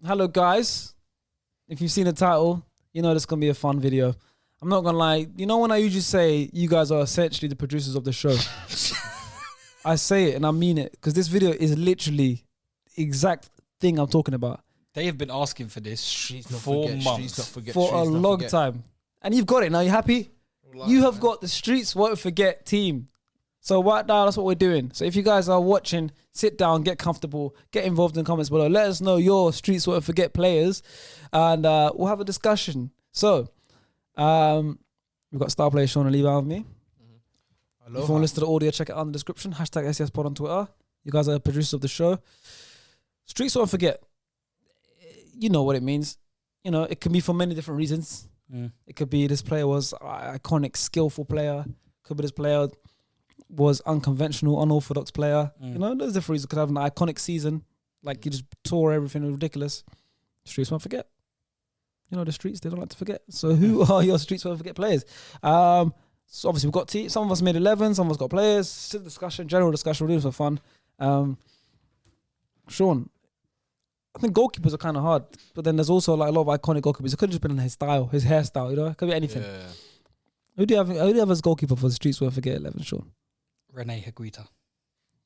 Hello, guys. If you've seen the title, you know this is going to be a fun video. I'm not going to lie. You know when I usually say you guys are essentially the producers of the show? I say it and I mean it because this video is literally the exact thing I'm talking about. They have been asking for this for months. For a long time. And you've got it. Now, you happy? You have got the Streets Won't Forget team. So right now, that's what we're doing. So if you guys are watching, sit down, get comfortable, get involved in the comments below. Let us know your Streets Won't Forget players, and we'll have a discussion. So we've got star player Sean and Levi with me. If you want to listen to the audio, check it out in the description. Hashtag SCSPod on Twitter. You guys are producers of the show. Streets Won't Forget. You know what it means. You know, it can be for many different reasons. It could be this player was an iconic, skillful player. Could be this player was unconventional, unorthodox player. You know, there's different reasons. Could have an iconic season, like he just tore everything, it was ridiculous. Streets won't forget. You know, the Streets, they don't like to forget. So who are your Streets won't forget players? So obviously we've got some of us made 11, some of us got players. Still discussion, general discussion, we're doing some fun. Sean, I think goalkeepers are kind of hard, but then there's also like a lot of iconic goalkeepers. It could have just been in his style, his hairstyle, you know? It could be anything. Yeah. Who do you have as goalkeeper for the Streets won't forget 11, Sean? Rene Higuita.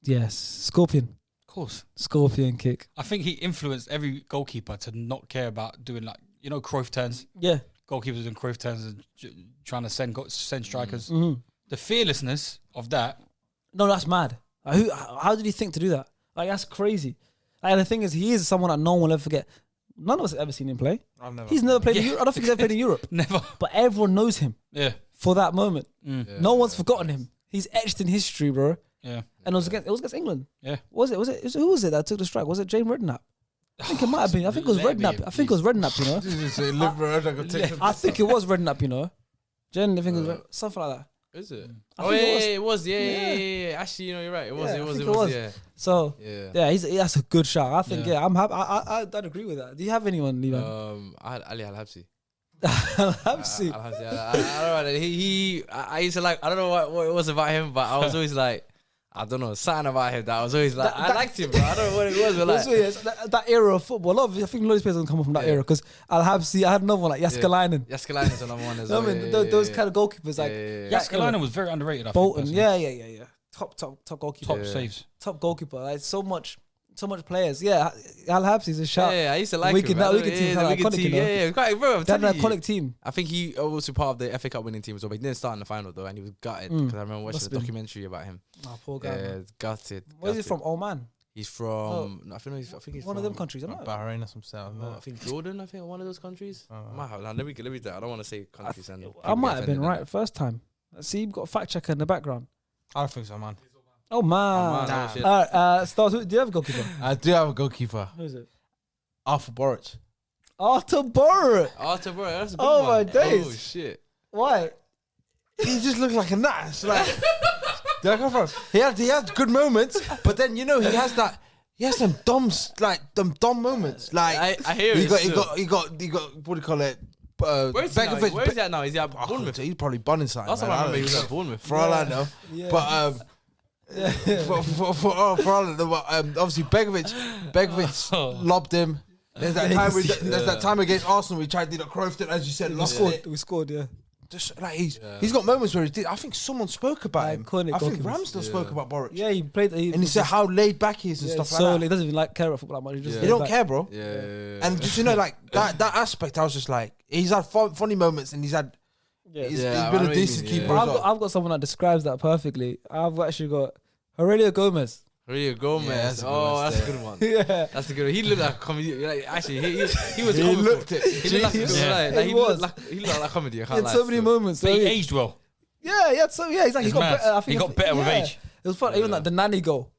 Yes. Scorpion. Of course. Scorpion kick. I think he influenced every goalkeeper to not care about doing like, you know, Cruyff turns. Yeah. Goalkeepers doing Cruyff turns and trying to send strikers. The fearlessness of that. No, that's mad. How did he think to do that? Like, that's crazy. Like, the thing is, he is someone that no one will ever forget. None of us have ever seen him play. He's never played in Europe. I don't think he's ever played in Europe. Never. But everyone knows him. Yeah. For that moment. Yeah. No one's forgotten him. He's etched in history, bro. Yeah. And it was against England. Yeah. Who was it that took the strike? Was it James Redknapp? I think it might have been. I think it was Redknapp. I think it was Redknapp, you know. I think it was Redknapp, you know. Jen, I think it was something like that. Is it? It was. Yeah. Actually, you know, you're right. It was. Yeah. So, that's a good shot. I think, I'm happy. I'd agree with that. Do you have anyone, Levi? I had Ali Al-Habsi. Al-Habsi. I don't know. I used to like, I don't know what it was about him, but I was always like, I don't know, something about him that I was always like, I liked him, bro. I don't know what it was, but like. That era of football, I think a lot of players don't come from that era, because Al-Habsi, I had another one like Jaskalainen. Jaskalainen's another one as well. I mean, those kind of goalkeepers, like. Jaskalainen was very underrated, I think. Bolton, yeah. Top goalkeeper. Top saves. Top goalkeeper. Like, so much players. Yeah, Al-Habsi's a shout. Yeah, I used to like him. That Wigan team had an iconic team. Yeah, quite, bro. They had an iconic team. I think he also part of the FA Cup winning team as well, but he didn't start in the final though, and he was gutted because I remember watching the documentary about him. Oh, poor guy. Yeah, gutted. Where's he from? Oman. He's from. I think he's one from of them countries. I don't know. Bahrain or some stuff. I think Jordan. I think one of those countries. Let me do that. I don't want to say countries. I might have been right first time. See, you've got a fact checker in the background. I don't think so, man. Oh man! Stars, do you have a goalkeeper? I do have a goalkeeper. Who is it? Arfa Boric. Arthur Boric. That's a good one. Oh my days! Oh shit! Why? He just looked like a nut. Like, where I come from? He had good moments, but then you know he has them dumb moments. Like I hear he it. got what do you call it? Where is he at now? Is he at Bournemouth? He's probably bunning something. That's what I remember. He was at Bournemouth. For all I know, but for all I know, obviously Begovic lobbed him. There's that time against Arsenal we tried to do that Cruyff, as you said, we scored, yeah. Just like he's got moments where he did. I think someone spoke about him. I think Ramsdale spoke about Boric. Yeah, he played, and he said how laid back he is and stuff like that. So he doesn't even care about football that much. He don't care, bro. Yeah. And just like that aspect, I was just like, he's had funny moments and he's been a decent keeper. I've got someone that describes that perfectly. I've actually got Aurelio Gomez. Aurelio Gomez. That's a good one. Yeah, that's a good one. He looked like a comedy. Like, actually, he was. He looked it. He looked like he looked like a comedy. He had so many moments. But he aged well. Yeah, he had so. Yeah, he's like, he got better with age. It was fun. Even like the nanny goal.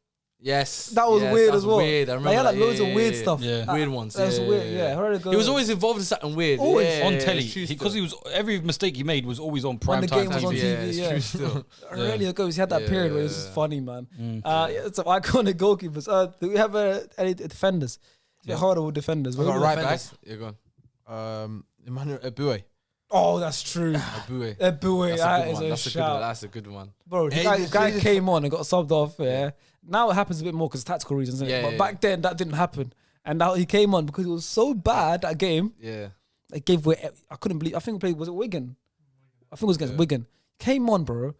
Yes, that was weird as well. Weird. I remember he had like loads of weird stuff. Yeah. Weird ones. That was weird. Yeah, he was always involved in something weird. Always on telly because he was every mistake he made was always on prime time. When the game was on TV. Yeah, true still. Aurelio Gomez, he had that period where it was just funny, man. It's some iconic goalkeepers. Do we have any defenders? It's a bit harder with defenders. We got right back. You're gone. Emmanuel Eboué. Oh, that's true. Eboué. That's a shout. That's a good one. Bro, the guy came on and got subbed off, yeah. Now it happens a bit more because tactical reasons, innit? But back then, that didn't happen. and now he came on because it was so bad that game. Yeah. They gave away. I couldn't believe. I think we played. Was it Wigan? I think it was against Wigan. Came on, bro.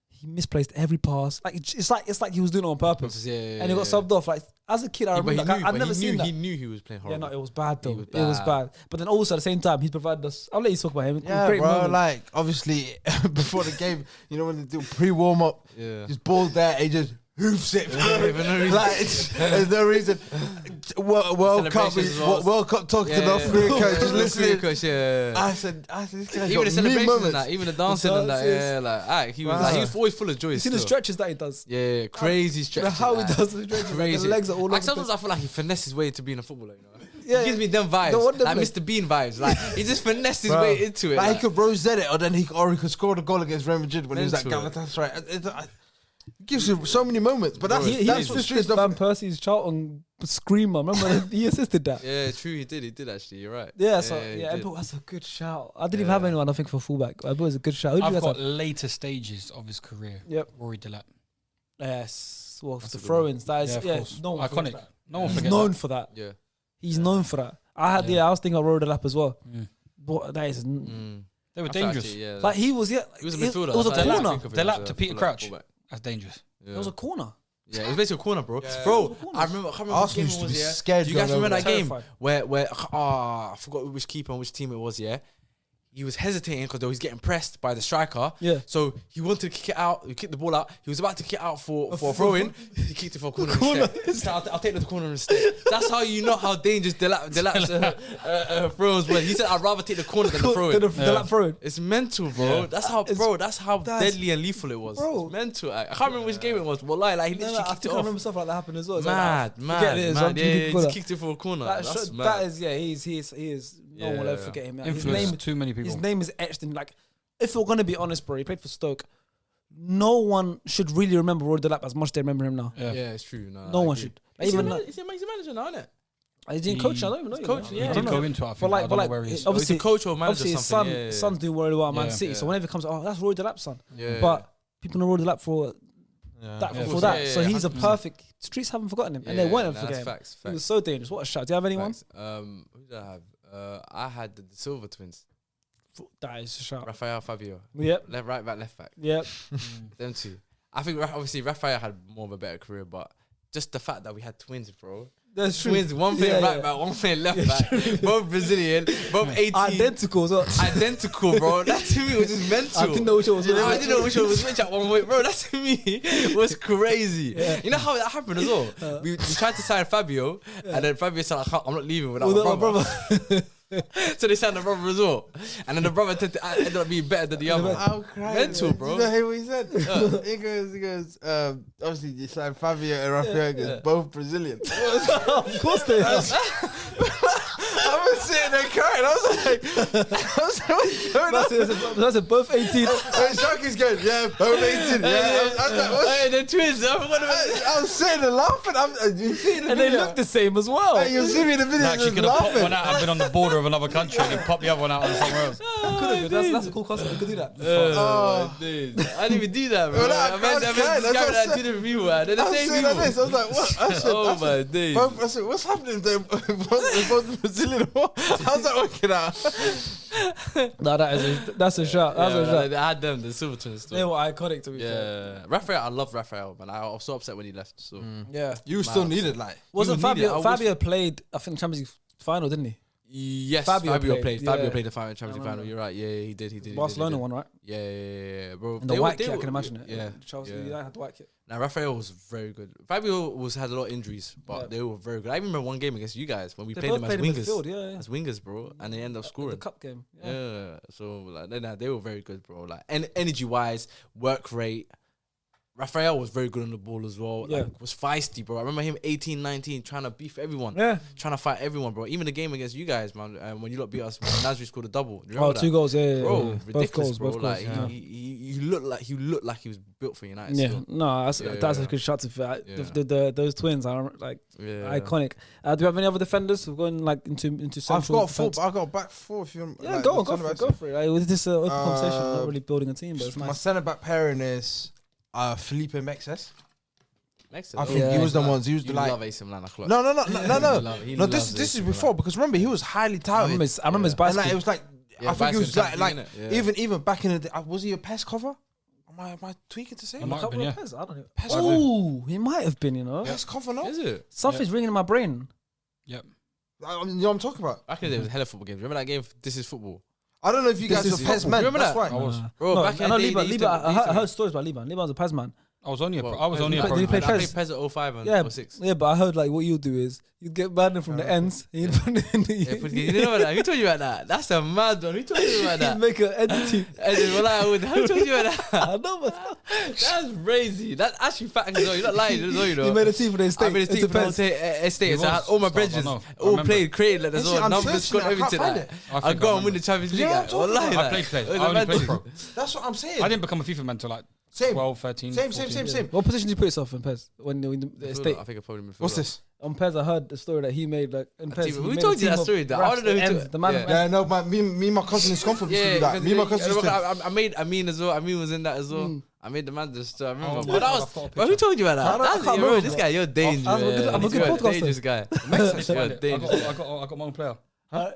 He misplaced every pass. Like it's like he was doing it on purpose. And he got subbed off. Like as a kid, I remember. I've never seen that. He knew he was playing horrible. Yeah, no, it was bad though. It was bad. But then also at the same time, he's provided us. I'll let you talk about him. Yeah, Great bro. moment. Like obviously before the game, you know when they do pre-warm up, just ball there, he just hoofs it. Like there's no reason. World Cup talking to the African coach, just listening. I said, this guy's even the got celebrations moments. and that, even the dancing and that, he was always full of joy. You see the stretches that he does. Yeah, crazy stretches. How he does the stretches. Like the legs are all over. Like sometimes I feel like he finessed his way into being a footballer. You know? Yeah, he gives me them vibes, like Mr. Bean vibes. Like he just finessed his way into it. Like he could rosette it, or then he could score the goal against Real Madrid when he was at Galatasaray. It gives you so many moments, but that's he assisted Van Persie's Charlton screamer. Remember he assisted that. Yeah, true. He did actually. You're right. Yeah, but that's a good shout. I didn't even have anyone. I think for fullback. But it was a good shout. I've got later stages of his career. Yep. Rory Delap. Yes. Well, the throw-ins. That is no one iconic. That. No one He's forget known that. for that. Yeah. He's known for that. I was thinking of Rory Delap as well. But that is. They were dangerous. Like he was. He was a midfielder. It was a corner. Delap to Peter Crouch. That's dangerous. It was a corner. Yeah, it was basically a corner, bro. Bro, I can't remember Arsenal used to be scared. Do you guys remember that game Terrified. where I forgot which keeper and which team it was, yeah? He was hesitating because he was getting pressed by the striker. Yeah. So he wanted to kick it out. He kicked the ball out. He was about to kick it out for a throw in. He kicked it for a corner instead. He said, I'll take the corner instead. That's how you know how dangerous Delap's throws were. He said, I'd rather take the corner than the throw in. Delap throw. It's mental, bro. Yeah. That's how deadly and lethal it was. Bro. It's mental. I can't remember which game it was, but like he literally I kicked think it I off. remember stuff like that happened as well. It's Mad. Yeah, he just kicked it for a corner. That's mad. That is, he is. No one will ever forget him. His name, too many people. His name is etched in. Like, if we're gonna be honest, bro, he played for Stoke. No one should really remember Rory Delap as much as they remember him now. Yeah, it's true. No one should. Like, He's a even manager now, isn't it? Is he in coach? I don't even know. He's coach, I yeah. don't He did know. go into it, I think. But like, I don't know where he is. obviously, he's a coach or manager obviously or his something. son's doing really well at Man Yeah. City. So whenever it comes, that's Rory Delap's son. Yeah. But people know Rory Delap for that. Yeah, For that. yeah, So he's a 100%. perfect. Streets haven't forgotten him, and they won't forget him. Facts. He was so dangerous. What a shout! Do you have anyone? Who did I have? I had the Silver twins. That is a shout. Raphael, Fabio. Yep. Right back, left back. Yep. Them two. I think obviously Raphael had more of a better career, but just the fact that we had twins, bro. That's true. Twins, one playing right back, one playing left back. Both Brazilian, both 18. Identical as well. Identical, bro. That to me was just mental. I didn't know which one was which. I didn't know which one was which at one point, bro. That to me was crazy. Yeah. You know how that happened as well? We tried to sign Fabio, and then Fabio said, I'm not leaving without my brother. So they signed the brother as well. And then the brother ended up being better than the other. I'm crying. Mental, man. bro. Do you know what he said? He goes, obviously you signed Fabio and Raphael, both Brazilian. Of course they are. I was sitting there crying. I was like, what's going on? That's both 18. And Sharky's going, yeah, both 18. Yeah. I was like, what's Hey, the twins. I forgot about it. I was sitting there laughing. You see the And they video? look the same as well. Hey, you see me in the video Actually, just could have popped laughing. one out and been on the border of another country and then pop the other one out on somewhere else. That's a cool concept. We could do that. Dude. I didn't even do that, bro. Well, that I crowd's meant crying, that's what I that said. two different people, man. They're the I was same sitting like people. this. I was like, what? I said, Oh my days. I said, what's happening there? Both Brazilian. How's that working out? No, that's a shot. That's a shot. I had them, the Silver twins. They were iconic to be fair. Yeah, Raphael, I love Raphael, man. I was so upset when he left. So Yeah. You still needed like. Wasn't Even needed it. Fabio played, I think, Champions League final, didn't he? yes, Fabio Fabio played, played. yeah. Fabio played the Champions League final. You're right. Yeah, he did. Barcelona one, right? Yeah, bro. And the white kit, I can imagine it. Yeah, Chelsea United had the white kit. Now Raphael was very good. Fabio had a lot of injuries, but Yeah. they were very good. I remember one game against you guys when we They played both them as played in wingers. midfield, yeah. As wingers, bro, and they ended up The scoring. cup game. Yeah. So like they were very good, bro. Like energy wise, work rate. Raphael was very good on the ball as well. Yeah. Like, was feisty, bro. I remember him 18, 19, trying to beef everyone. Yeah. Trying to fight everyone, bro. Even the game against you guys, man, when you lot beat us, when Nasri scored a double. Do you remember Oh, 2 goals, yeah. Bro, yeah. ridiculous, both goals, bro. both Like goals. he looked like he was built for United. Yeah, still. no, that's a Yeah. good shot to fit. Yeah. Those twins are like Yeah. iconic. Do we have any other defenders who've gone like into I've central got four. defense? I got back four. If you Yeah, go for it. Like, with this open conversation, not really building a team, but it's My nice. centre back pairing is Felipe Mexes. Next I think he was the ones. He was the You like. love AC Milan, I No, this is before because remember he was highly touted. I remember his And bicycle. like, it was like Yeah, I think he was bicycle like tactic, innit? Yeah. even back in the day. Was he a PES cover? Am I tweaking to say? He might have been, yeah. I don't know. PES Oh, he might have been. You know, PES cover, no? Is it? something's ringing in my brain. Yep. You know what I'm talking about? Back in the day, it was hella football games. Remember that game? This is football. I don't know if you This guys is are PES football. men. Remember That's that? right. I was. Bro, No, back I in know the day, they used to- I heard stories about Liban. Liban's a PES man. I was only a pro. Well, I was only a Did pro. you play I played PES? PES at 05 and Yeah, 06. yeah, but I heard like what you do is you get banned from the ends. And you put it in the Yeah, you didn't know that? Who told you about that? That's a mad one. Who told you about you that? make an entity. And then, who told you about that? I know, but That's crazy. That's actually facts as well. You're not lying as well, you know. you made a team for the I estate. made a team It's for the whole PES. estate. So I had was all my stuff, I bridges know. I all remember. played, created like there's Listen, all I'm numbers, searching got it, I can't everything. find Like. it. I think go I and win the remember. Champions League. Yeah, I'm Like, talking wallahi, about- I like, played. it was I only a played magic. pro. That's what I'm saying. I didn't become a FIFA man until like Same. 12, 13. Same. 14. What position do you put yourself in PES when the estate? I think I probably midfielder. What's this? On PES, I heard the story that he made like in PES. Who told you that story? I want to know who told the man. Yeah. of Yeah, no, me and my cousin in Scunthorpe used to do that. Me and my cousin used to. I made Amin as well. Amin was in that as well. I made the man just. I remember. Oh, but that I've was. got a But who picture. told you about I that? don't- I That's can't bro, remember. this guy, you're dangerous. I'm a good You're a podcaster. dangerous guy. I need to You're find it. dangerous. I got my own player.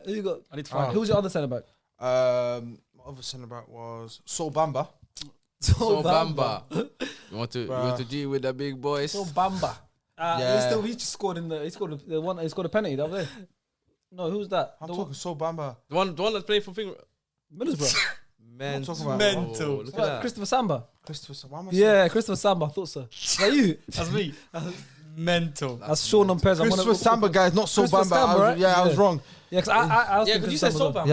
Who you got? I need to find Who it. was your other centre back? My other centre back was Saul Bamba. So Bamba. You want to G with the big boys? So Bamba. Yeah. He just scored in the. He scored the one. He scored a penalty. That was it. No, who's that? I'm The talking Saul Bamba. The one that played for Finger. Middlesbrough. Man, talking about- mental. Look at that. Christopher Samba. Christopher Samba. Yeah, Christopher Samba. I thought so. Is that you? That's me. Mental. That's Sean on PES. Christopher Samba, guys, not Saul Christopher Bamba. Samba, right? I was Yeah. wrong. Yeah, because I was Yeah, thinking but you said Samba so as well. Bamba.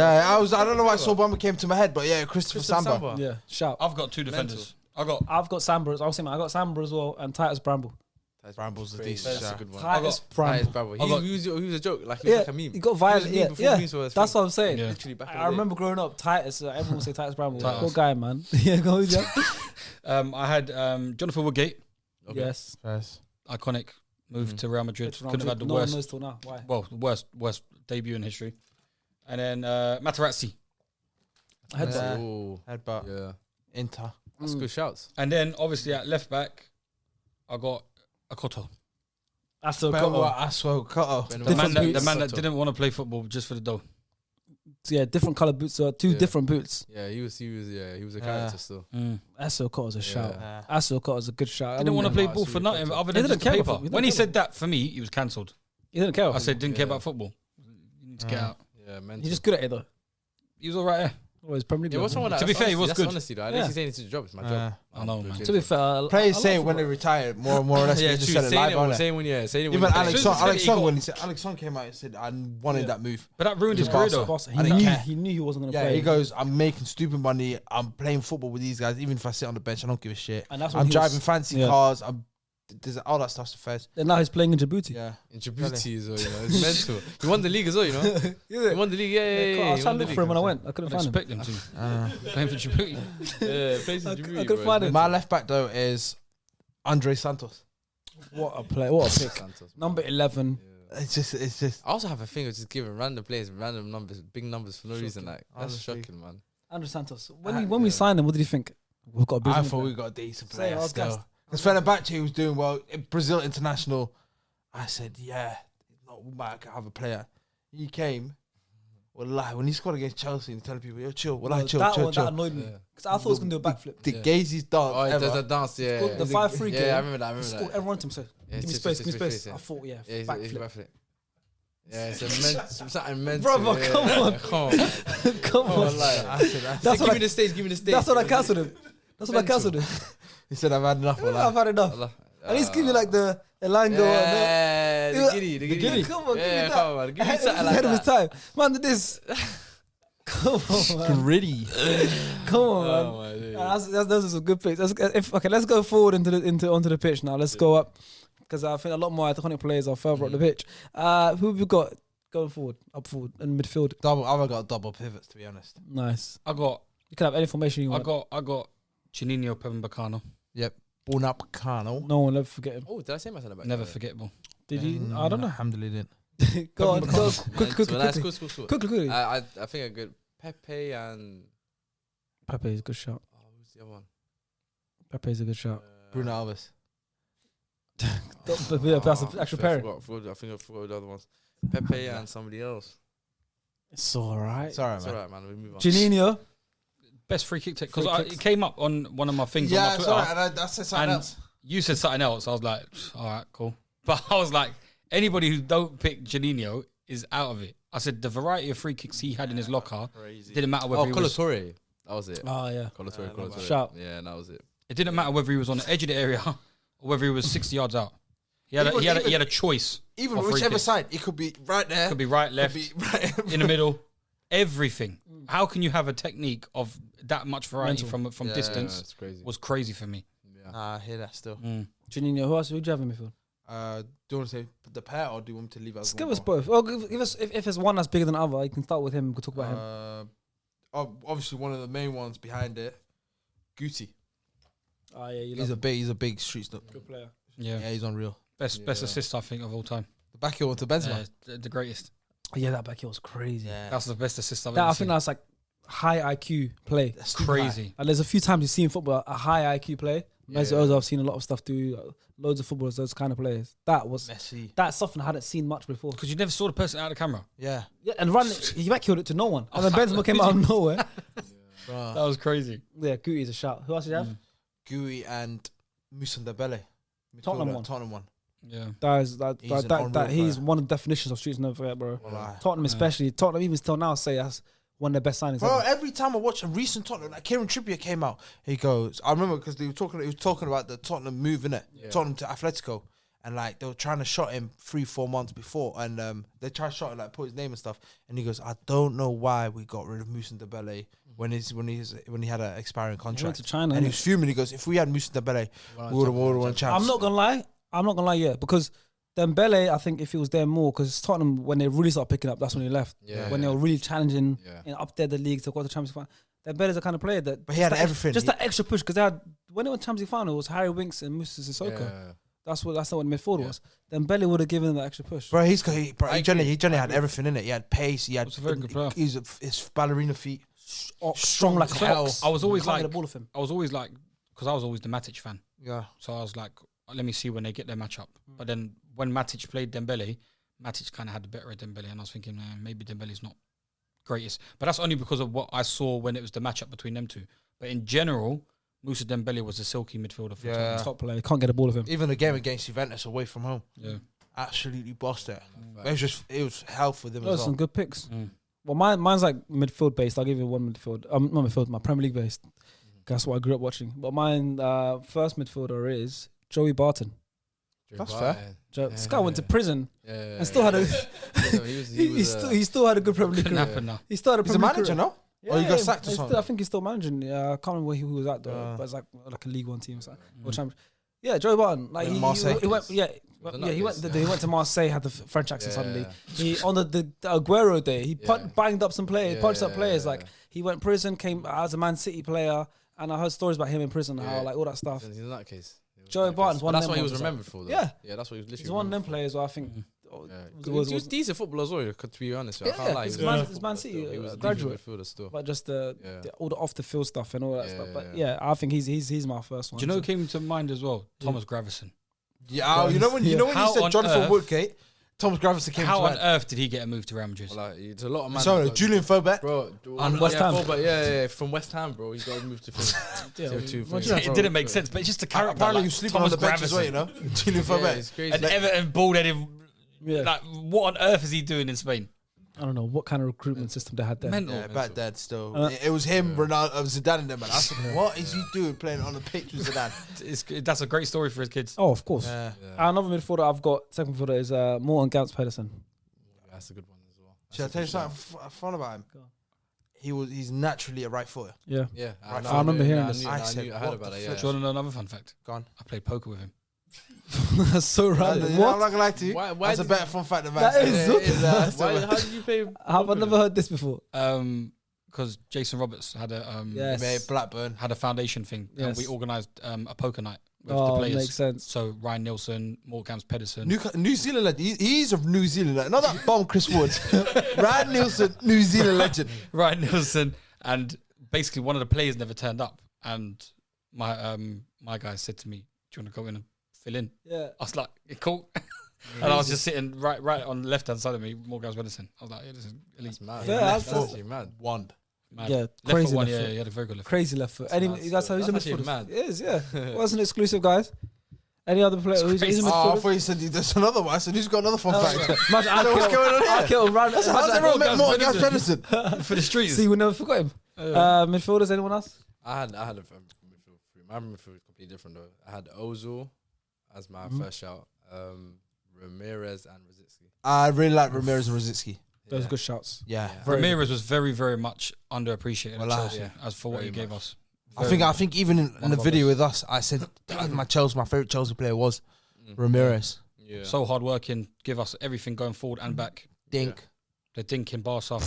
Yeah, I don't know why Saul Bamba came to my head, but yeah, Christopher Samba. Yeah, shout. I've got two defenders. I've got Samba. I was saying, I got Samba as well and Titus Bramble. Bramble's the Crazy. decent That's a shout. good one. Titus That is Bramble. Bramble. I got- He was a joke. Like he was Yeah, like a meme. he got He was violent. a meme Yeah, before yeah. memes were a That's thing. what I'm saying. Yeah. Literally back in the I day. remember growing up, Titus. Everyone would say Titus Bramble. Titus. Good guy, man. Yeah, go with you. I had Jonathan Woodgate, Okay. Yes. Yes. iconic, moved to Real Madrid. Couldn't have had the no one worst. knows till now. Why? Well, the worst debut in history. And then Materazzi. I had that. Oh, Headbutt. yeah. Inter. That's good shouts. And then obviously at left back, I got Akoto. That's so Better cool. what Aswell Cutter. Ben The man, White. that, the man that didn't want to play football just for the dough. Yeah, different color boots. Two Yeah. different boots. Yeah, he was a character still. That's cool as a shout. Yeah. That's so cool as a good shout. Didn't want to play Wow, ball so for you nothing picked other He than didn't just the care paper. about- he didn't When he care said that, for me, he was cancelled. He didn't care. I said, didn't care Yeah. about football. You need to get out. Yeah, man. he's just good at it though. He was all right there. Always Premier League. Yeah, what's wrong with that? To be That's fair, he was honesty. good. That's honesty, though. At Yeah. least he's saying it's his job. It's my job. I know, man. To be fair, Players say it when they retire, more or less. Yeah, they just true. said it Saying live it, on it. saying when yeah, saying it when Even you Alex play. Song, As soon as he got- when he said Alex Song came out and said I wanted that move. But that ruined his Yeah. career, Barca. though. boss, I didn't care. he knew he wasn't going to Yeah, play. he goes, I'm making stupid money. I'm playing football with these guys. Even if I sit on the bench, I don't give a shit. And that's when I'm he driving was- fancy yeah. cars. There's all that stuff's the first. And now he's playing in Djibouti. Yeah. In Djibouti as well, you know. It's mental. He won the league as well, you know. He won the league. Yeah. I was He trying won to the look for him league. when I went. I couldn't I'd find him. expect him to. Playing for Djibouti. Yeah, plays in I Djibouti. couldn't find bro. him. My left back though is Andre Santos. What a play! What a pick. Santos, man. Number 11. Yeah. It's just. I also have a thing of just giving random players random numbers, big numbers for no reason. Like that's Honestly. shocking, man. Andrew Santos. When we yeah. signed him, what did you think? We've got a I business. thought we got a decent Same, player I was still. gassed. Because Fenerbahce was doing well. In Brazil international. I said, yeah, no, we might have a player. He came. Wallahi, when he scored against Chelsea and telling people, yo, chill. Wallahi, chill. That annoyed me. Yeah. Because I thought he was going to do a backflip. The Yeah. gaziest dance Oh, he ever. does a dance, yeah. Scored the 5-3 game. Yeah, I remember that. I He remember scored, that. everyone to him said, Yeah, give me it's space, just- give me it's space. yeah. I thought, yeah, Yeah, it's backflip. backflip. Yeah, it's something mental. Brother, yeah. come on. Come on. Come on. Wallahi. That's Give what me the stage, give me the stage. That's what I cancelled him. That's what I cancelled him. He said, I've had enough. I've Wallahi. had enough. Allah. At least give me like the Elango. Yeah, Yeah, the giddy, the giddy. Come on, give me Yeah, that. come on, give me something like Ahead of his that. time. Man, did this. Come on, man. Gritty. Come on, man. Oh, my days. That's some good picks. Okay, let's go forward onto the pitch now. Let's go up because I think a lot more iconic players are further up the pitch. Who have we got going forward, up forward in midfield? I've got double pivots, to be honest. Nice. I got You can have any formation you want. I got Chininho Pembacano. Yep. Unapkano. No one will ever forget him. Oh, did I say my son about Never forgettable. Did you? I don't know. Alhamdulillah. Go on. Go quickly. Cool. I think I good Pepe and Pepe is a good shot. who's the other one? Pepe is a good shot. Bruno Alves. That's the actual pairing. I think I forgot the other ones. Pepe and somebody else. It's alright. It's alright, It's man. alright, man. We move on. Janino. Best free kick take because Free it kicks. came up on one of my things on Yeah, my it's Twitter. alright. And I said something And else. you said something else. I was like, all right, cool. But I was like, anybody who don't pick Janino is out of it. I said the variety of free kicks he had in his locker Crazy. didn't matter whether Oh, he was. Colatorre. That was it. Oh yeah. Colatorre. Shout. Yeah, that was it. It didn't matter whether he was on the edge of the area or whether he was 60 yards out. He had a choice. Even of free whichever kicks. side, it could be right there. Could be right, left, Could be right. in the middle, everything. How can you have a technique of that much variety Mental. from Yeah, distance? it's crazy. Was crazy for me. Yeah. Nah, I hear that still. Janino. Who else? Who do you have in midfield? Do you want to say the pair or do you want me to leave it as Just give one us more? both. Well, give us if there's one that's bigger than the other, you can start with him. We can talk about him. Obviously, one of the main ones behind it, Guti. Oh yeah, you He's love a big street stop. good player. Yeah, Yeah, he's unreal. best assist I think of all time. The back heel to Benzema. The greatest. Yeah, that back heel was crazy. Yeah, That's the best assist I've That, ever I seen. think that's like high IQ play. That's too Crazy. And there's a few times you see in football a high IQ play. Messi Ozil, I've seen a lot of stuff do. Loads of footballers, those kind of players. Messi. That's something I hadn't seen much before. Because you never saw the person out of the camera. Yeah, Yeah, and he back heeled it to no one. And then Benzema came out of nowhere. That was crazy. Yeah, Guti is a shout. Who else did you have? Guti and Moussa Dembele. Tottenham Midfielder, one. Tottenham one. Yeah. He's He's one of the definitions of streets never forget, bro. Wallahi. Tottenham especially. Tottenham even still now say that's one of the best signings. Bro, ever. every time I watch a recent Tottenham, like Kieran Trippier came out, he goes, I remember because he was talking about the Tottenham move, innit? Tottenham to Atletico. And like they were trying to shot him 3-4 months before, and they tried to shot him, like put his name and stuff. And he goes, I don't know why we got rid of Moussa Dembele when he had an expiring He went contract. to China. And he innit? was fuming. He goes, if we had Moussa Dembele, we would have won champs. I'm not gonna lie, yeah, because Dembele, I think if he was there more, because Tottenham when they really started picking up, that's when he left. Yeah. When they were really challenging Yeah. up there the league to go to the Champions League. Dembele's the kind of player that, But he had everything. just that extra push because they had when they were in Champions League final, it was Harry Winks and Moussa Sissoko. Yeah. That's not what midfield was. Dembele would have given them that extra push. Bro, he generally had everything in it. He had pace. He had He was a very good player. his ballerina feet. Strong like a hell. ox. I was always Can't get like, the ball of him. because I was always the Matic fan. Yeah. So I was like, let me see when they get their match up. But then when Matic played Dembele, Matic kind of had the better of Dembele, and I was thinking, maybe Dembele's not greatest. But that's only because of what I saw when it was the matchup between them two. But in general, Moussa Dembele was a silky midfielder for Yeah. Top player. Can't get the ball of him. Even the game against Juventus away from home, Yeah. absolutely bossed it. It was hell for them Those as some well. good picks. Mm. Well, mine's like midfield based. I'll give you one midfield. Not midfield, my Premier League based. That's what I grew up watching. But mine first midfielder is Joey Barton. That's fair. This guy went to prison Yeah. and still had a he still had a good Premier League Couldn't career. happen now. He still had a He's a Premier League manager, career. no? Or he got sacked or he's something? still- I think he's still managing. Yeah, I can't remember where he was at though. But it's like a League One team. So, or Champions. Yeah, Joey Barton. Like he Marseille. went. Yeah. He went to Marseille, had the French accent Yeah. suddenly. He on the Aguero day, he banged up some players, punched up players. Like he went prison, came as a Man City player, and I heard stories about him in prison, how like all that stuff. In that case. Joey Barton's one. That's of what them he was ones, remembered for, though. Yeah. Yeah, that's what he was literally He's one of them remembered players where I think for. Yeah. was- He was decent footballer as well, to be honest. I Yeah, can't lie. it's He was a Man- decent it's Man footballer City, still. He was a graduate. decent midfielder still. but just Yeah. all the off the field stuff and all that Yeah, stuff. But yeah. yeah, I think he's my first one. Do you know who came to mind as well? Thomas Gravison. Yeah, you know when you How said on Jonathan earth- Woodgate, Thomas Gravison came How to on mind. earth did he get a move to Real Madrid? Like, it's a lot of man. So like, Julian Fullback. Bro, And West Ham. From West Ham, bro. He got moved to It didn't make sense, but it's just a character. Apparently, like he was sleeping Thomas on the bench as well. Gravison. You know, Julian Yeah, Fullback. it's crazy. And Everton bald-headed. Yeah. Like, what on earth is he doing in Spain? I don't know what kind of recruitment system they had there. Mental. Yeah, back then still. Uh, It was him, Ronaldo, Zidane and them, man. I said, what is he doing playing on the pitch with Zidane? That's a great story for his kids. Oh, of course. Yeah. Another midfielder I've got, second midfielder is Morton Gantz Pedersen. That's a good one as well. Should I tell you something fun about him? Go on. He's naturally a right footer. Yeah. Yeah, I remember hearing this. I said, I heard what about the it. fuck? Yeah. Do you want to know another fun fact? Go on. I played poker with him. That's so I'm random. not What? gonna lie to you. Why That's a did better fun fact than That that. is- How did you play? Have I never heard this before? Because Jason Roberts had a Yes. Made Blackburn. had a foundation thing, and Yes. we organised a poker night with the Oh, players. makes sense. So Ryan Nielsen, Morgan Pedersen. New Zealand legend. He's of New Zealand. Not that bomb Chris Woods. Ryan Nielsen, New Zealand legend. Ryan Nielsen, and basically one of the players never turned up, and my guy said to me, "Do you want to go in and fill in. Yeah. I was like, cool. And I was just sitting right on the left hand side of me, Morgan's Medicine. I was like, this is elite. That's mad. Yeah, that's that's actually mad. One. Mad. Yeah, Left crazy foot one, left yeah, foot. he had a very good left foot. Crazy left foot. Any, that's how he's a That's actually midfielder. mad. It is, yeah. Wasn't exclusive, guys. Any other player who's a crazy. Oh, I midfielder? thought you said there's another one. I said, who's got another fun fact? Imagine What's going on here? Arkell ran. How's imagine- everyone met Morgan Gas Pedersen? For the streets. See, we never forgot him. Midfielders, anyone else? I had a midfield three. My midfield was completely different though. I had Ozil as my first shout. Ramirez and Rosicky. I really like Ramirez and Rosicky. Those are good shouts. Yeah. Ramirez was very, very much underappreciated at Well, Chelsea yeah. as for what Very he gave much. us. I think even in the of video us. with us, I said my favorite Chelsea player was Ramirez. Yeah. So hardworking, give us everything going forward and back. Dink. The Dink in Barca.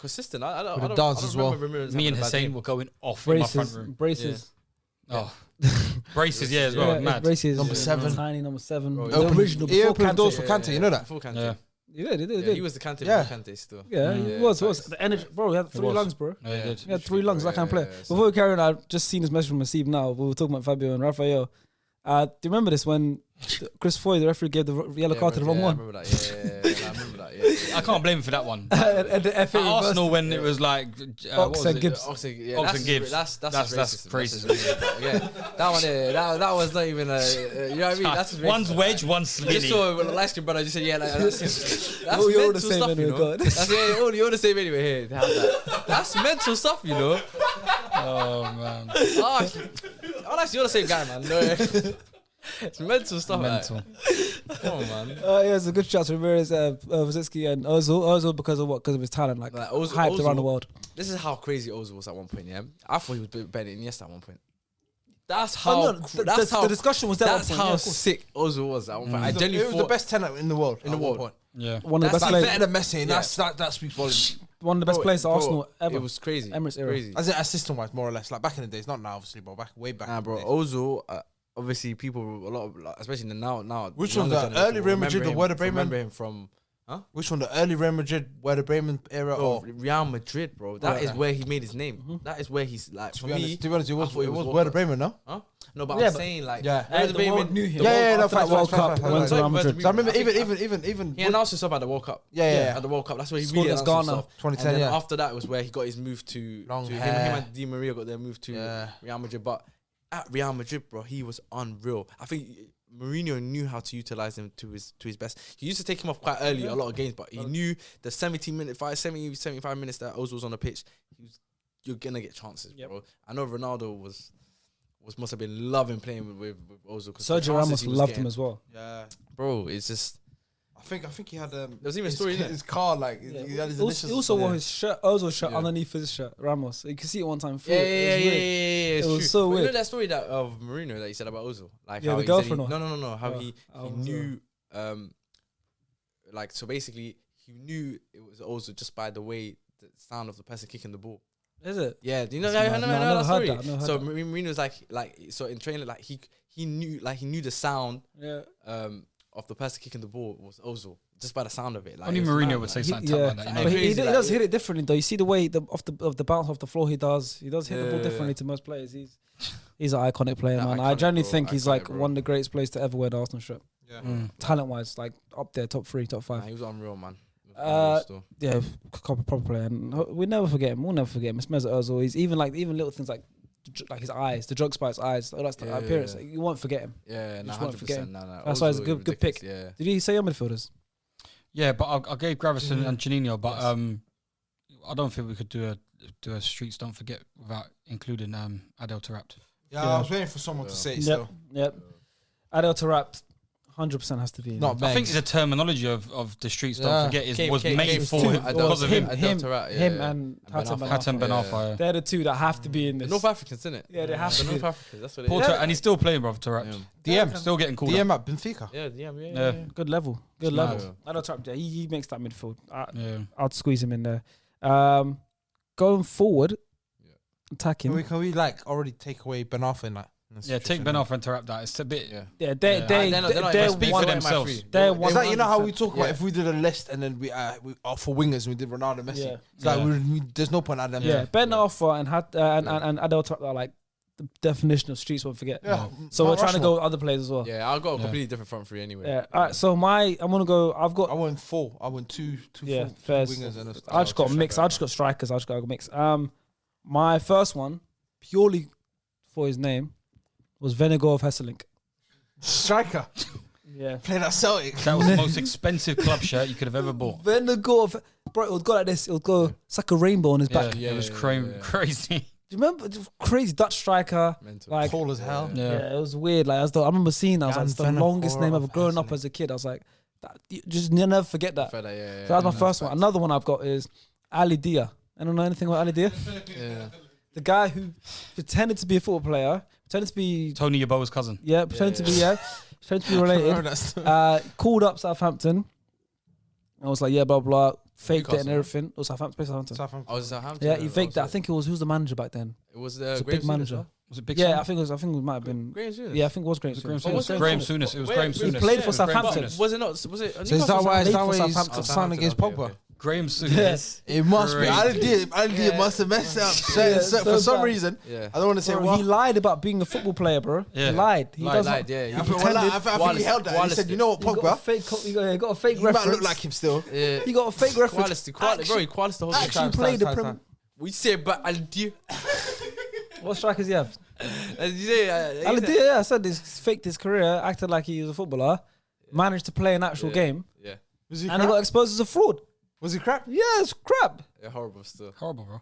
Consistent. With the I don't dance as well. remember Ramirez Me and having a bad Hussein game. were going off in my front Braces. room. Braces. Oh, braces, yeah, as well. Yeah, Mad. Braces. Number 7. Tiny number 7. Bro, The opened- original. He Before opened doors Kante. for Kante, you know that? Full Kante. Yeah, He did, he did, he Yeah, did. he was the Kante Yeah. before Kante still. Yeah, he Yeah, was. facts. The energy, bro. He had 3 was. lungs, bro. yeah, he did. He had 3 lungs, that kind of player. Yeah, yeah, Before we carry on, I just seen this message from Nasib now. We were talking about Fabio and Rafael. Do you remember this when Chris Foy, the referee, gave the yellow card to the wrong I one? remember that. Yeah, I remember that. Yeah. I can't blame him for that one. And the FA At reversed Arsenal, when it was like, what was and it? Gibbs. Oxen, yeah, Oxen Gibbs. That's That's racist. crazy. That's just racist, yeah, that one. Yeah, that was not even a. You know what I mean? That's just racist. One's wedge, one's I just skinny. saw a light skin brother. I just said, yeah, like, that's Well, you're all mental the same stuff, anyway, you know. God. That's you're the same anyway. Here, have that. That's mental stuff, you know. Oh man, Oh, actually, you're the same guy, man. No, it's mental stuff. mental. Like. Come on, man. Yeah, it's a good shot to Ramirez, Rosicky and Ozil. Ozil because of what? Because of his talent, like Like, Ozil- hyped around the Ozil- world. This is how crazy Ozil was at one point. Yeah, I thought he was better than Iniesta at one point. That's how. That's how the discussion was there. at That's one point, how yeah, of course. sick Ozil was at one point. I It genuinely was the thought best 10 in the world. In the at one world. point. Yeah, One of the That's best Like, players. better than Messi. And that speaks volumes. One of the best Bro, players at bro, Arsenal ever. It was crazy. Emirates era. Crazy. As in assistant wise, more or less. Like back in the days, not now, obviously, but way back. Nah, in bro. the days. Ozil. Obviously, people a lot of, like, especially now. Which younger one, the generation early Real Madrid remember or him- Werder Bremen? Remember him from Which one? The early Real Madrid, where the Bremen era, or Real Madrid, bro. That is yeah. where he made his name. That is where he's like. to For be me, honest, it was thought it was Werder Bremen, no? huh? No, but Yeah, I'm but- saying like, Yeah. Werder The world Bremen knew him. Yeah, yeah, no, After that facts, World facts, Cup, facts, he went facts. to Real But- Madrid. So I remember I think- even He announced himself at the World Cup. Yeah. At the World Cup, that's where he Scored really against announced Ghana. himself. 2010, And then yeah. after that was where he got his move to Long him hair. and Di Maria got their move to Yeah. Real Madrid. But at Real Madrid, bro, he was unreal. I think Mourinho knew how to utilize him to his best. He used to take him off quite early a lot of games, but he knew the 75 minutes that Ozil was on the pitch, you're gonna get chances, bro. I know Ronaldo must have been loving playing with Ozil. Sergio Ramos loved him as well. Yeah. bro. It's just I think he had there was even a his, story in it. his car like he had his He initials. also wore his shirt, Ozil's shirt Yeah. underneath his shirt, Ramos. You can see it one time. Through Yeah, it. it's It was true. so But you know weird. that story that of Mourinho that he said about Ozil, like Yeah, how the he said girlfriend he, one. no, how Oh, he oh, knew, like so basically he knew it was Ozil just by the way the sound of the person kicking the ball. Is it? Yeah, do you know? That's I mad. know No, I that never heard story. that, I never heard So that. Mourinho's like so in training like he knew the sound Yeah. of the person kicking the ball was Ozil just by the sound of it. Like, Only it was Mourinho mad, would say like. something Yeah, like that. You know? but he Crazy, like, does yeah. hit it differently though. You see the way of the bounce off the floor he does hit the ball Yeah. differently to most players. He's an iconic player, Yeah, man. I iconic, genuinely bro, think he's iconic, like bro. one of the greatest players to ever wear the Arsenal shirt. Yeah. Talent wise, like up there, top 3, top 5. Nah, he was unreal, man. He was Uh, unreal still. Yeah, proper player, and we never forget him. We'll never forget him. It's Mesut Ozil. He's even little things like his eyes, the drug spike's eyes, all that stuff, Yeah, appearance. yeah. like, you won't forget him. Yeah, just nah, won't forget 100%. him. Nah, That's why it's a Ozil good is pick. ridiculous, Did you say your midfielders? Yeah, but I gave Gravison and Janino, but I don't think we could do a streets. Don't forget without including Adel Taarabt. Yeah, I was waiting for someone to say it Yep, still. yep. Adel Taarabt, 100% has to be. in Not there. I think Banks. the terminology of the streets. Yeah. Don't forget was made for him because of him. him Adel and Ben Hatem Arfa. Ben Hatem Arfa. Ben Yeah. Arfa. They're the two that have to be in The this. North Africans, isn't it? Yeah, they have The to. North Africans. That's what it Porto, is. and he's still playing, bro. Taarabt. DM. Still getting called up. DM at Benfica. Yeah. Good level. Good It's level. mad. Adel Taarabt, yeah, he makes that midfield. Yeah. I'd squeeze him in there. Going forward, attacking. Can we like already take away Ben Arfa in that? Yeah, take Ben Arfa and Taarabt out. It's a bit. Yeah. Yeah, Yeah. They're not they're speak for one. themselves. They're Is that, you know how we 100%. talk about Yeah. if we did a list and then we for wingers we did Ronaldo, Messi. Yeah. It's like Yeah. there's no point adding them. Yeah, Ben Arfa and Adel Taarabt are like the definition of streets won't forget. Yeah. So Mount we're trying to Rushmore. go with other players as well. Yeah, I've got a completely different front three anyway. Yeah. All right. So I'm gonna go. I've got. I went 4. I went two Yeah, full fairs. wingers and I just got a mix. I just got strikers. I just got a mix. My first one, purely for his name, was Venegor of Hesselink. striker. Yeah. Playing at Celtic. That was the most expensive club shirt you could have ever bought. Venegor of, bro, it would go like this. It would go. It's like a rainbow on his back. Yeah, it was yeah. crazy. Do you remember? Crazy Dutch striker. Mental. Like, Tall as hell. yeah, it was weird. Like, I remember seeing that. I was like, it's the Jan longest Venegor name of ever. Growing up Hesselink. as a kid, I was like, you just never forget that. Fella, yeah, So that's my first one. Another one I've got is Ali Dia. I don't know anything about Ali Dia. yeah. The guy who pretended to be a football player, pretended to be, Tony Yeboah's cousin. pretended to be, pretended to be Remember related. that story? Called up Southampton. I was like, yeah, blah, blah, faked it and Newcastle. everything. It was Southampton. Southampton. I was Southampton. Yeah, he faked that. I think it was, who was the manager back then? it was It was a Graham big manager. Souness, Was it Big Yeah, Sam? I think it might have been. Graham Souness. Yeah, I think it was Graham. Was it Graham Souness. Souness? Graham Souness. It was Graham He Souness. played for Graham Southampton. Souness. Was it not? Was it? So is that why? Is Played that for why he's Southampton. son against Pogba? Graham Souness. It must be. Crazy. I did. Must have messed up. Yeah, So so for some bad. reason, Yeah. I don't want to say Bro, what. he lied about being a football player, bro. Yeah. He lied. He does Lied, not. yeah. I He think pretended- I think he held that. He Wallace said, did. "You know what, He got a Pogba? fake. He got a fake You might reference. look like him still." Yeah. He got a fake reference. Quality, bro. He quality the whole thing. Actually played the Premier. We say, but I'll do. What strikers he have? You say, Ali Dia, yeah, I said this. Faked his career, acted like he was a footballer, managed to play an actual game, Yeah. Was he and he got crap? exposed as a fraud. Was he crap? Yeah, it's crap. Yeah, horrible still. Horrible, bro.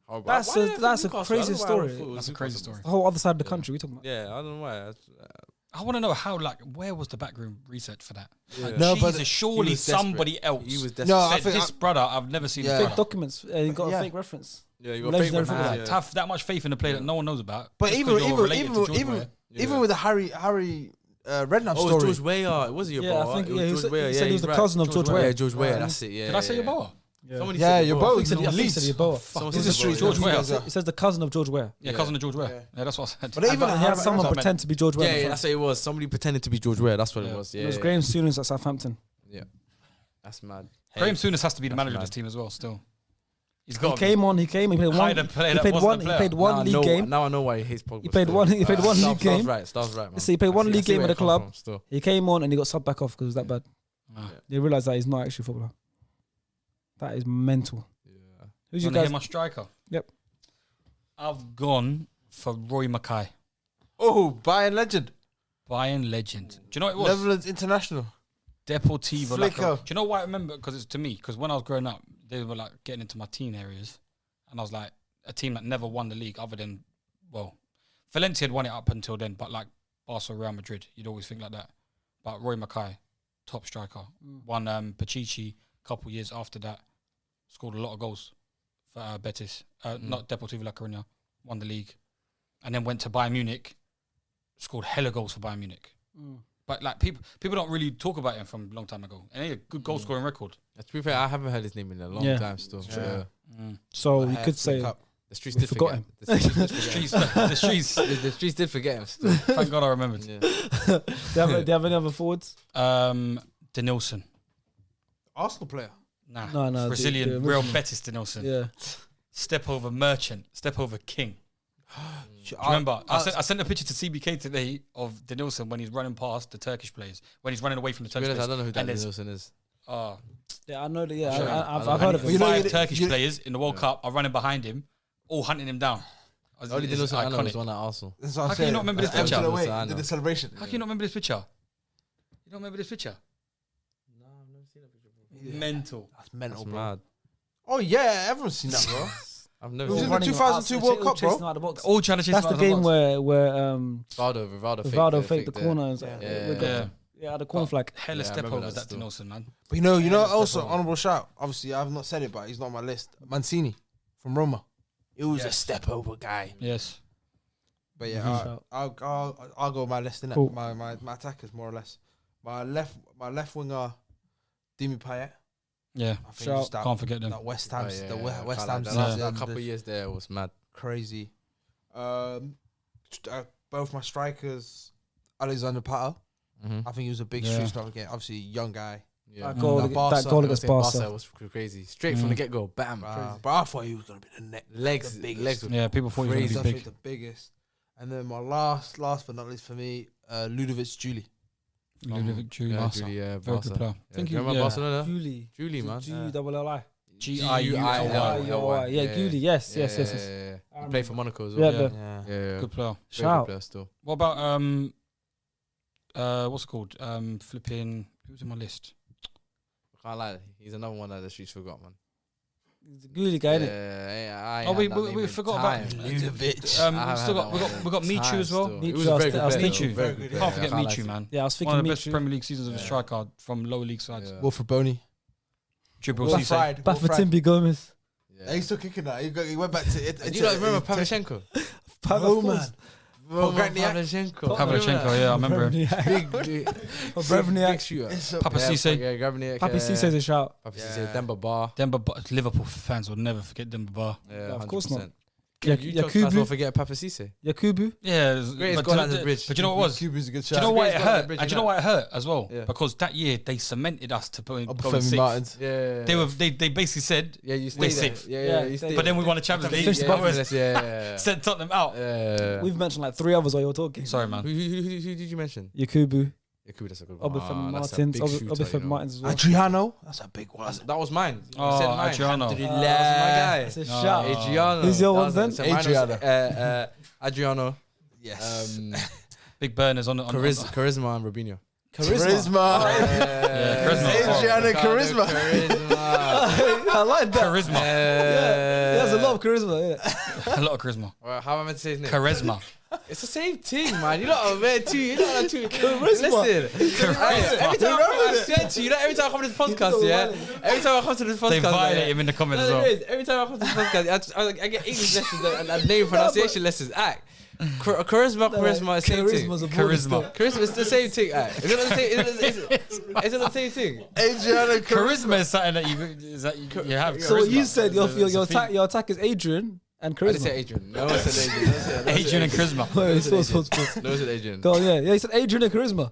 Horrible. That's Why a- did I think that's a Newcastle? crazy I don't know why I story. thought it was That's a crazy Newcastle. story. The whole other side of the country we talking about. Yeah, I don't know why. I want to know how, like, where was the backroom research for that? Like, No, but Jesus, surely he was desperate. somebody else He was desperate. No, I said, think this brother, I've never seen Yeah. this Fake brother. documents. He got Yeah. a fake reference. Yeah, you got Legendary fake footballer. reference, To have that much faith in a player that no one knows about. But just even 'cause you're related to George Weah. even with the Harry Redknapp Oh, story. it's George Weah. Was he your Yeah, bro? I think It was he George Weah. said Yeah, he was he's the right. cousin of George Yeah, Weah. George Weah. That's it. Yeah. Did I say yeah. Yeboah? Somebody Yeah, said your Yeboah. boat. He said Leeds. he said Yeboah. Someone He's said a street Yeboah. George Weah. Weah. It says the cousin of George Weah. Yeah, cousin of George Weah. Yeah, that's what I said. But even He had someone That's what I pretend to be George Weah. Yeah, before. that's what it was. Somebody pretended to be George Weah. That's what Yeah. it was. It Yeah, was yeah. Graham Souness at Southampton. Yeah, that's mad. Graham Souness has to be the That's manager of mad. this team as well. Still, he's He got. came on. He played one. Hide a player He that played wasn't one. a He player. played one Now I league know- game. Now I know why he hates Pogba. He played still. one. He played one Stav's league game. right. Stav's right, man. So he played one I see- league I see game where with the it comes club. from still. He came on and he got subbed back off because it was that bad. Ah. They realised that he's not actually a footballer. That is mental. Yeah. Who's You your hear guys? my striker? Yep. I've gone for Roy Mackay, Oh, Bayern legend, Bayern legend. Do you know what it was? Netherlands international. Deportivo. Like Flicker. do you know why I remember? Because it's to me. Because when I was growing up, they were like getting into my teen areas, and I was like a team that never won the league other than, well, Valencia had won it up until then, but like Barca, Real Madrid, you'd always think like that. But Roy Mackay, top striker, won Pachichi a couple years after that, scored a lot of goals for Betis, not Deportivo La Coruña, won the league, and then went to Bayern Munich, scored hella goals for Bayern Munich. But like people don't really talk about him from a long time ago, and he had a good goal scoring record. To be fair, I haven't heard his name in a long Yeah. time still. Yeah. So My you hair could say flick up. The streets We did forgot forget him. him. The streets did The forget him. streets, the streets. The streets did forget him still. Thank God I remembered. Yeah. do you have any other forwards? Denilson. Arsenal player. Nah. No, no, Brazilian, the Real original. Betis Denilson. Yeah. Step over merchant. Step over king. Do you remember? I sent a picture to CBK today of Denilson when he's running past the Turkish players, when he's running away from the To be Turkish honest, I players. don't know who And that there's- Wilson is. Oh, Yeah, I know that. Yeah, Sure. I've heard of and him. five you- Turkish you- players in the World Cup are running behind him, all hunting him down. The only It's Wilson I know iconic. is one at Arsenal. That's what How I'm can you saying. not remember this Everton picture? away, I did know. the celebration. How can you not remember this picture? You don't remember this picture? No, I've never seen that picture. Mental. That's mental, That's bro. mad. Oh yeah, everyone's seen that, bro. I've It never was seen in that. the 2002 World Cup, bro. All trying to chase That's him the out of game box. where Rivaldo faked the there. corners. Yeah. Yeah, the corner flag. Hella Yeah, I step remember overs that that still. Denilson, man. But you know, Yeah, also step over. honorable shout. Obviously, I've not said it, but he's not on my list. Mancini from Roma. It was a Yes. step over guy. Yes. But yeah, Mhm. I'll go with my list in it. Cool. My attackers more or less. My left winger, Dimi Payet. Yeah. I think Shout. just that, Can't forget them. that West Oh, Ham, yeah, the yeah, West I Ham like season, that. A couple the- of years there was mad. crazy. Both my strikers, Alexander Pato. Mm-hmm. I think he was a big Yeah. street star again. Obviously, young guy, Yeah. That goal, That Barca, that goal I against think Barca. was crazy. Straight from the get go, bam. But I thought he was gonna be the next. Legs, the biggest. legs. Yeah, people thought he was Crazy. going I to be think big. the biggest. And then my last but not least for me, Ludovic Julie. Ludovic Julie. Yeah, Barca. Julie, yeah, Very Barca. good player. Yeah, Think do you he- remember yeah. Barcelona? Julie. Julie, man. G-double-L-I. G-I-U-L-Y. Yeah, Julie. Yes. Yeah. He played for Monaco as well. Yeah, Yeah. Good player. Very good Shout. player still. What about what's it called? Flipping. Who's in my list? I can't lie, he's another one that the streets forgot, man. He's a Gully guy, innit? Yeah, Oh, we forgot about Ludovic. we got Michu as well. Michu. It was a very good I was player. thinking- Very good player. Can't forget I can't Michu, lie. man. Yeah, I was One thinking of the best Michu. Premier League seasons of a striker from lower league sides. Yeah. Wilfred Boney. Dribble Wolf Cisse. Fried. Back for Timby Gomez. Yeah. He's still kicking that. He went back to it. Do you not remember Pavlyuchenko? Oh man. Pavlyuchenko. Pavlyuchenko, yeah, I remember him. Brevniak. shooter. Papa Cisse. Yeah, Gravniak. Papi Cisse's a shout. Papa Cisse, Demba Ba. Demba Ba. Liverpool fans will never forget Demba Ba. Yeah, of course not. 100%. You just Yakubu. don't forget Papa Cisse. Yakubu. Yeah, Greatest goal at the bridge. But you know what it was? Cuba's a good Do you shot. know why it Greatest goal at the hurt? bridge, And do you you know why it hurt as well? Yeah. Because that year they cemented us to go in Femi sixth. Martins. Yeah. They basically said, Yeah, you We're stayed there. sixth. Yeah, you Yeah. stayed but then there. we won the Champions League. Finished above us. Yeah. Sent Tottenham out. Yeah. We've mentioned like 3 others while you're talking. Sorry, man. Who did you mention? Yakubu, Yakubu, that's a good one. Obafemi That's a Martins, big shooter, Obafemi you know. Martins as well. Adriano. That's a big one. That was mine. Oh, I said mine. Adriano. Alhamdulillah. That was my That's guy. a shout. Adriano. Who's your That ones was then? it. So mine was, Adriano. Adriano. Yes. Big burners on the Charisma and Robinho. Charisma. Yeah, Charisma. Adriano Charisma. I like that. Charisma. He has a lot of charisma. Yeah. A lot of charisma. Well, how am I meant to say his name? Charisma. It's the same thing, man. You know what I'm there too. You know what I'm too. Charisma. Listen, every time I swear to you, every time I come to this podcast, yeah. Every time I come to this podcast, They violate him in the comments as No, well. it is. Every time I come to this podcast, I get English lessons and name pronunciation lessons. Charisma, same thing. Charisma's a Charisma. Charisma, it's the same thing. Is it the same? Is it the same thing? Adriano Charisma is something that you have. So what charisma. you said, It's a your attack is Adrian and I didn't say charisma. Adrian. No one said Adrian. thing. Adrian and charisma. Wait, sports. No one said Adrian. Go on, yeah. He said Adrian and charisma.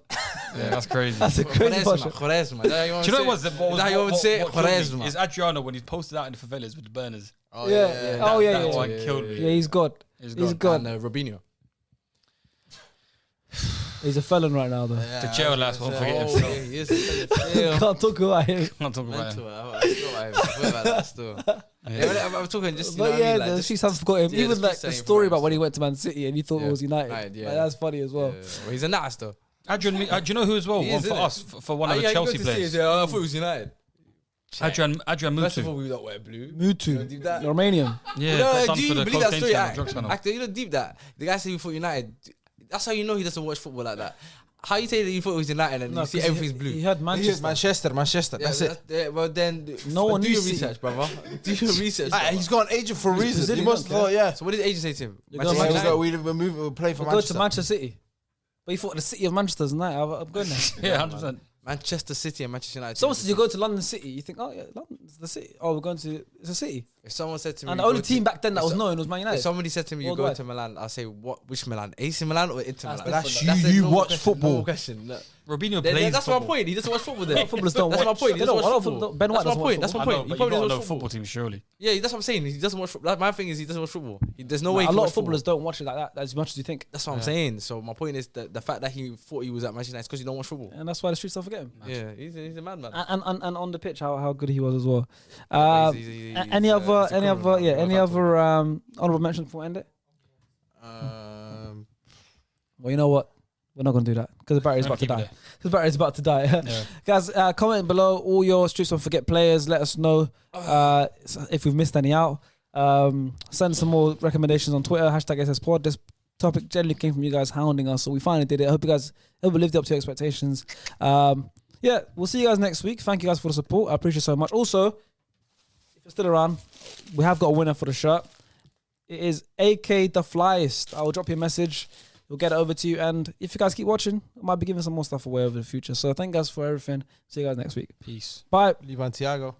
Yeah, that's crazy. That's a crazy Charisma. passion. Is that how Do you know what was Is that how you want to say it? killed me Charisma. is Adriano when he's posted out in the favelas with the burners. Oh Yeah. yeah. Oh, yeah, That yeah. one killed me. Yeah, he's God. He's He's gone. God. And Robinho. He's a felon right now, though. The jail last won't forget Oh, himself. yeah, he is. Can't talk about him. Can't talk about him. I forgot about that still. Yeah, I'm talking just. You know But what I yeah, mean? Like, the just- streets haven't forgot him. yeah, Even the like streets the ain't story forgot about him when he still. went to Man City and he thought it Yeah. was United. United, yeah. Like, that's funny as well. Well, he's a nice though. Adrian, do you know who as well? He One is, for innit? us, for one of the Yeah, you Chelsea go to see players. it, yeah, I thought it was United. Adrian First of all, Mutu. we don't wear blue. Mutu, do that. Romanian. Yeah, No, got done do for you the believe that cocaine story? scandal, drug scandal. Actor, you know deep that the guy said he thought United. That's how you know he doesn't watch football like that. How you say that you thought it was United and you see 'cause everything's He blue? had Manchester. Manchester. Manchester. Yeah, That's it. yeah, well then, No one do your knew City. research, brother. Do your research. He's got an agent for a He's reason. He Brazilian, must have don't thought, yeah. So what did the agent say to him? You're going Yeah, Manchester we'll play for We'll go to Manchester. Manchester City. But he thought the city of Manchester's night. I'm going there. Yeah, 100%. Manchester City and Manchester United. So you go to London City, you think, oh yeah, London's the city. Oh, we're going to it's a city. If someone said to me, And the go only to- team back then that if was so- known was Man If United. somebody said to me, "You go Worldwide. to Milan," I'll say, "What? Which Milan? AC Milan or Inter That's Milan?" different. That's a you normal watch question, football. normal question. No. Robinho Then plays that's football. my point. He doesn't watch football. Then Footballers don't That's my watch. point. He They doesn't don't. watch I don't football. think Ben White That's my doesn't watch point. That's my I point. know, He but you probably got to doesn't know watch football football. teams, surely. Yeah, that's what I'm saying. He doesn't watch football. My thing is he doesn't watch football. There's no way he A can lot watch of footballers don't watch it like that as much as you think. That's what I'm saying. So my point is that the fact that he thought he was at Manchester United is because he don't watch football. And that's why the streets don't forget him. Yeah, he's a madman. And on the pitch, how good he was as well. He's Any a other criminal. honorable mentions before we end it? Well, you know what? We're not gonna do that because the battery's about to Keep it die. there. The battery's about to die. Yeah. Guys, comment below all your streets don't forget players. Let us know if we've missed any out. Send some more recommendations on Twitter. #SSPod. This topic generally came from you guys hounding us, so we finally did it. I hope we lived up to your expectations. Yeah, we'll see you guys next week. Thank you guys for the support. I appreciate it so much. Also, if you're still around, we have got a winner for the shirt. It is AK the Flyest. I will drop you a message. We'll get it over to you. And if you guys keep watching, I might be giving some more stuff away over the future. So thank you guys for everything. See you guys next week. Peace. Bye. Leave Santiago.